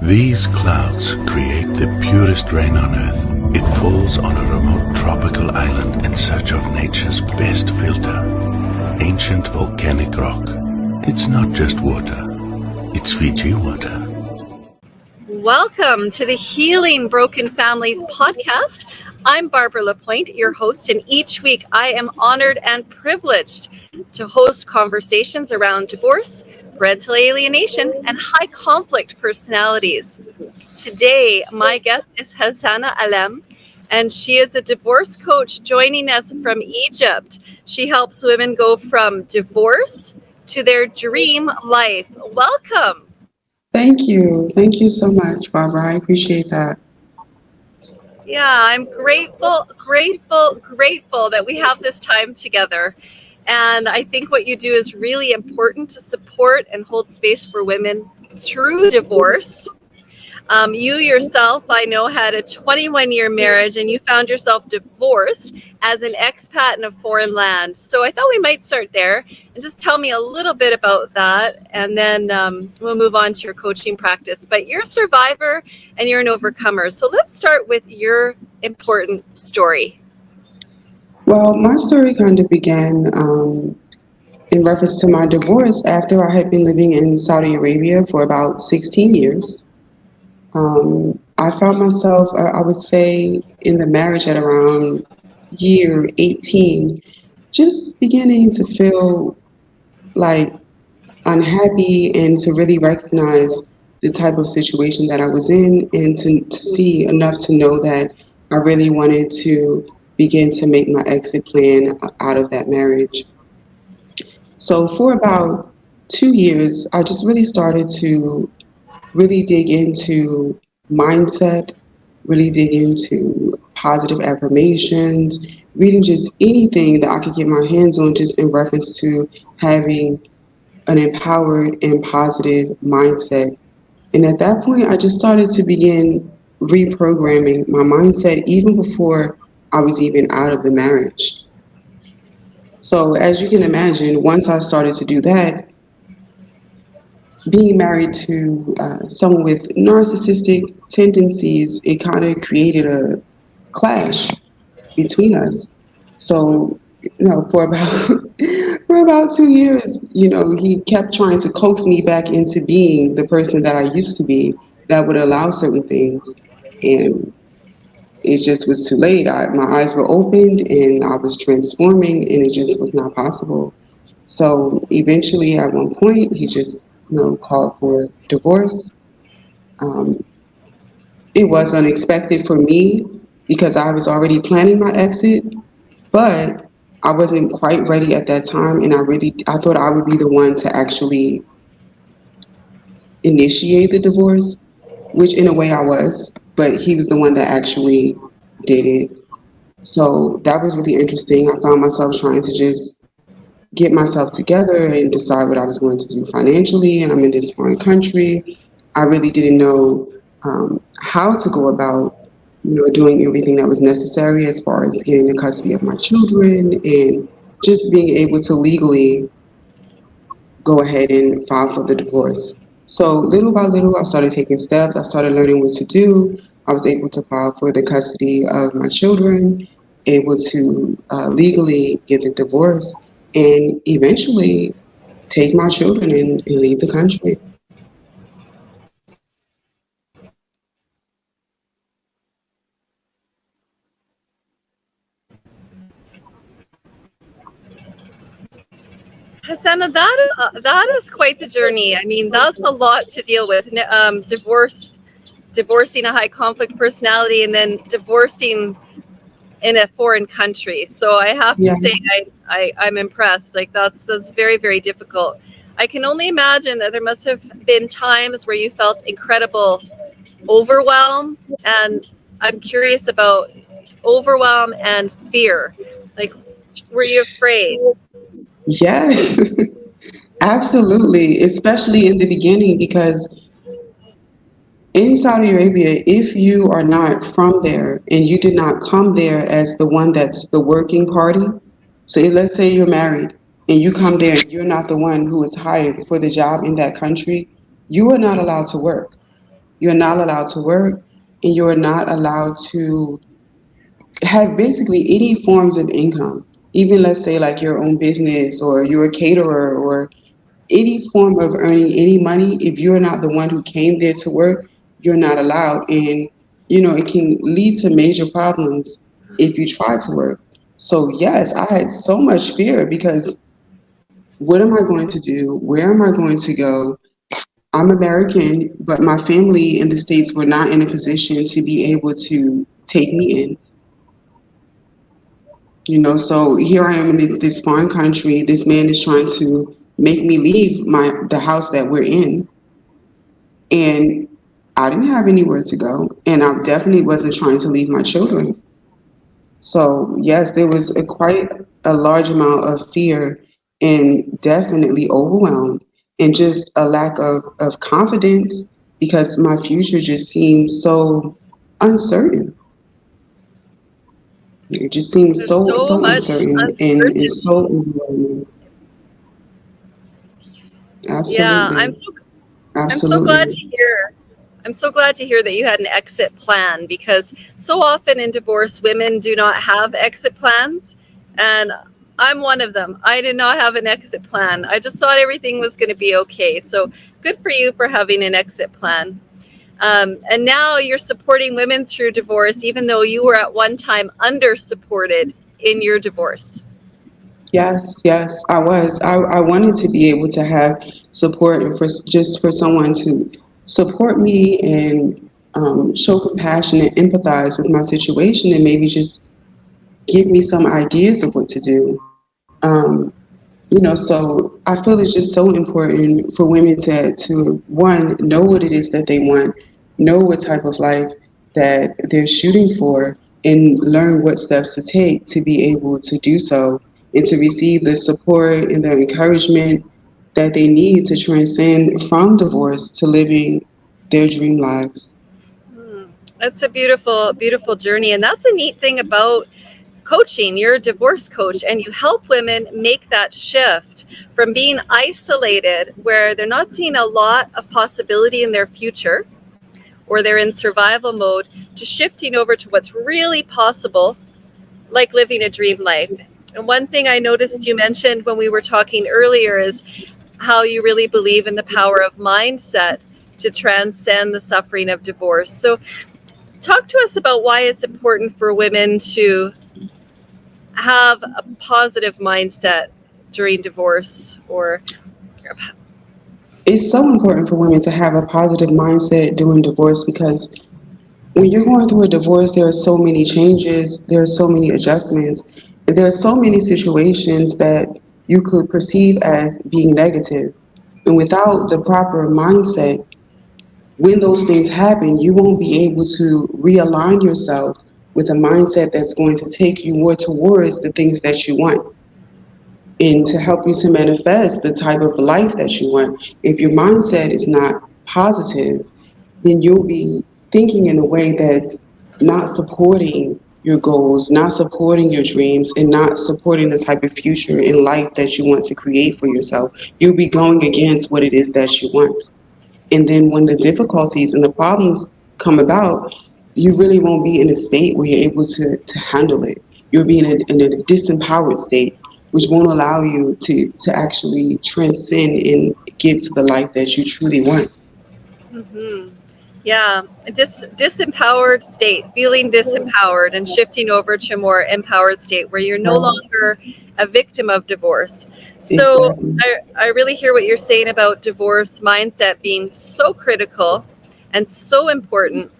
These clouds create the purest rain on Earth. It falls on a remote tropical island in search of nature's best filter. Ancient volcanic rock. It's not just water, it's Fiji water. Welcome to the Healing Broken Families podcast. I'm Barbara Lapointe, your host, and each week I am honored and privileged to host conversations around divorce, parental alienation, and high conflict personalities. Today, my guest is Hasana Elaminbe, and she is a divorce coach joining us from Egypt. She helps women go from divorce to their dream life. Welcome. Thank you. Thank you so much, Barbara. I appreciate that. Yeah, I'm grateful that we have this time together. And I think what you do is really important to support and hold space for women through divorce. You yourself, I know, had a 21-year marriage and you found yourself divorced as an expat in a foreign land. So I thought we might start there and just tell me a little bit about that. And then we'll move on to your coaching practice. But you're a survivor and you're an overcomer. So let's start with your important story. Well, my story kind of began in reference to my divorce after I had been living in Saudi Arabia for about 16 years. I found myself, I would say, in the marriage at around year 18, just beginning to feel like unhappy and to really recognize the type of situation that I was in and to see enough to know that I really wanted to begin to make my exit plan out of that marriage. So for about 2 years, I just really started to really dig into mindset, really dig into positive affirmations, reading just anything that I could get my hands on just in reference to having an empowered and positive mindset. And at that point, I just started to begin reprogramming my mindset even before I was even out of the marriage. So as you can imagine, once I started to do that, being married to someone with narcissistic tendencies, it kind of created a clash between us. So, for about for about 2 years, he kept trying to coax me back into being the person that I used to be that would allow certain things, and it just was too late. My eyes were opened, and I was transforming, and it just was not possible. So eventually, at one point, he just called for divorce. Um, it was unexpected for me because I was already planning my exit, but I wasn't quite ready at that time, and I thought I would be the one to actually initiate the divorce, which in a way I was, but he was the one that actually did it. So that was really interesting. I found myself trying to just get myself together and decide what I was going to do financially, and I'm in this foreign country. I really didn't know how to go about, doing everything that was necessary as far as getting the custody of my children and just being able to legally go ahead and file for the divorce. So little by little, I started taking steps. I started learning what to do. I was able to file for the custody of my children, able to legally get the divorce, and eventually take my children and leave the country. Hasana, that is quite the journey. I mean, that's a lot to deal with. Divorcing a high conflict personality and then divorcing in a foreign country. So I have to say, I'm impressed. Like that's very, very difficult. I can only imagine that there must have been times where you felt incredible overwhelm. And I'm curious about overwhelm and fear. Like, were you afraid? Yes, absolutely, especially in the beginning, because in Saudi Arabia, if you are not from there and you did not come there as the one that's the working party, so let's say you're married and you come there and you're not the one who is hired for the job in that country, you are not allowed to work. You're not allowed to work, and you're not allowed to have basically any forms of income. Even let's say like your own business or you're a caterer or any form of earning any money, if you're not the one who came there to work, you're not allowed. And, it can lead to major problems if you try to work. So, yes, I had so much fear because what am I going to do? Where am I going to go? I'm American, but my family in the States were not in a position to be able to take me in. So here I am in this foreign country. This man is trying to make me leave the house that we're in, and I didn't have anywhere to go, and I definitely wasn't trying to leave my children. So yes, there was quite a large amount of fear and definitely overwhelmed and just a lack of confidence because my future just seemed so uncertain. It just seemed There's so so much uncertain and so uncertainty. overwhelming. Yeah, Absolutely. I'm so glad Absolutely. to hear. I'm so glad to hear that you had an exit plan, because so often in divorce, women do not have exit plans. And I'm one of them. I did not have an exit plan. I just thought everything was going to be okay. So good for you for having an exit plan. And now you're supporting women through divorce, even though you were at one time under supported in your divorce. Yes, yes, I was. I wanted to be able to have support and just for someone to support me and show compassion and empathize with my situation and maybe just give me some ideas of what to do. So I feel it's just so important for women to one, know what it is that they want, know what type of life that they're shooting for, and learn what steps to take to be able to do so and to receive the support and the encouragement that they need to transcend from divorce to living their dream lives. Hmm. That's a beautiful, beautiful journey. And that's a neat thing about coaching. You're a divorce coach and you help women make that shift from being isolated, where they're not seeing a lot of possibility in their future or they're in survival mode, to shifting over to what's really possible, like living a dream life. And one thing I noticed you mentioned when we were talking earlier is how you really believe in the power of mindset to transcend the suffering of divorce. So, talk to us about why it's important for women to have a positive mindset during divorce, or It's so important for women to have a positive mindset during divorce because when you're going through a divorce, there are so many changes, there are so many adjustments, and there are so many situations that you could perceive as being negative. And without the proper mindset, when those things happen, you won't be able to realign yourself with a mindset that's going to take you more towards the things that you want and to help you to manifest the type of life that you want. If your mindset is not positive, then you'll be thinking in a way that's not supporting your goals, not supporting your dreams, and not supporting the type of future in life that you want to create for yourself. You'll be going against what it is that you want. And then when the difficulties and the problems come about, you really won't be in a state where you're able to handle it. You'll be in a disempowered state, which won't allow you to actually transcend and get to the life that you truly want. mm-hmm. Yeah, a disempowered state, feeling disempowered and shifting over to a more empowered state where you're no Right. longer a victim of divorce. So Exactly. I really hear what you're saying about divorce mindset being so critical and so important.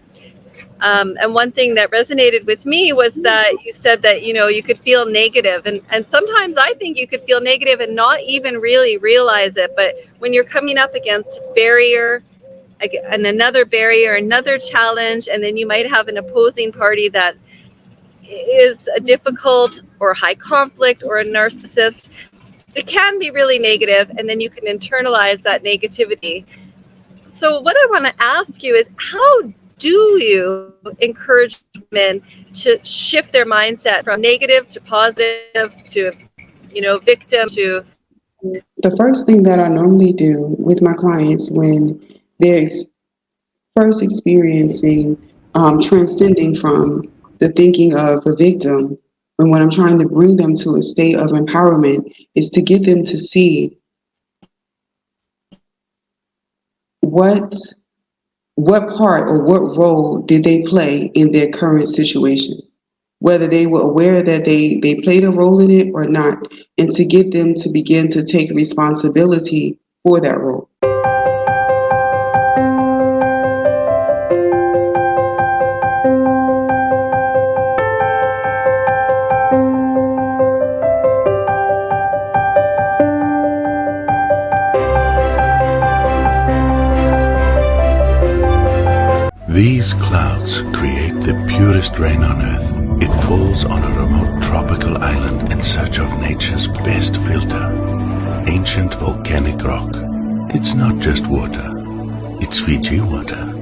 And one thing that resonated with me was that you said that, you could feel negative. And sometimes I think you could feel negative and not even really realize it. But when you're coming up against barrier and another barrier, another challenge, and then you might have an opposing party that is a difficult or high conflict or a narcissist, it can be really negative, and then you can internalize that negativity. So what I want to ask you is, how do you encourage women to shift their mindset from negative to positive to, victim to... The first thing that I normally do with my clients when they're first experiencing, transcending from the thinking of a victim. And what I'm trying to bring them to a state of empowerment is to get them to see what what part or what role did they play in their current situation, whether they were aware that they played a role in it or not, and to get them to begin to take responsibility for that role. These clouds create the purest rain on earth. It falls on a remote tropical island in search of nature's best filter, ancient volcanic rock. It's not just water, it's Fiji water.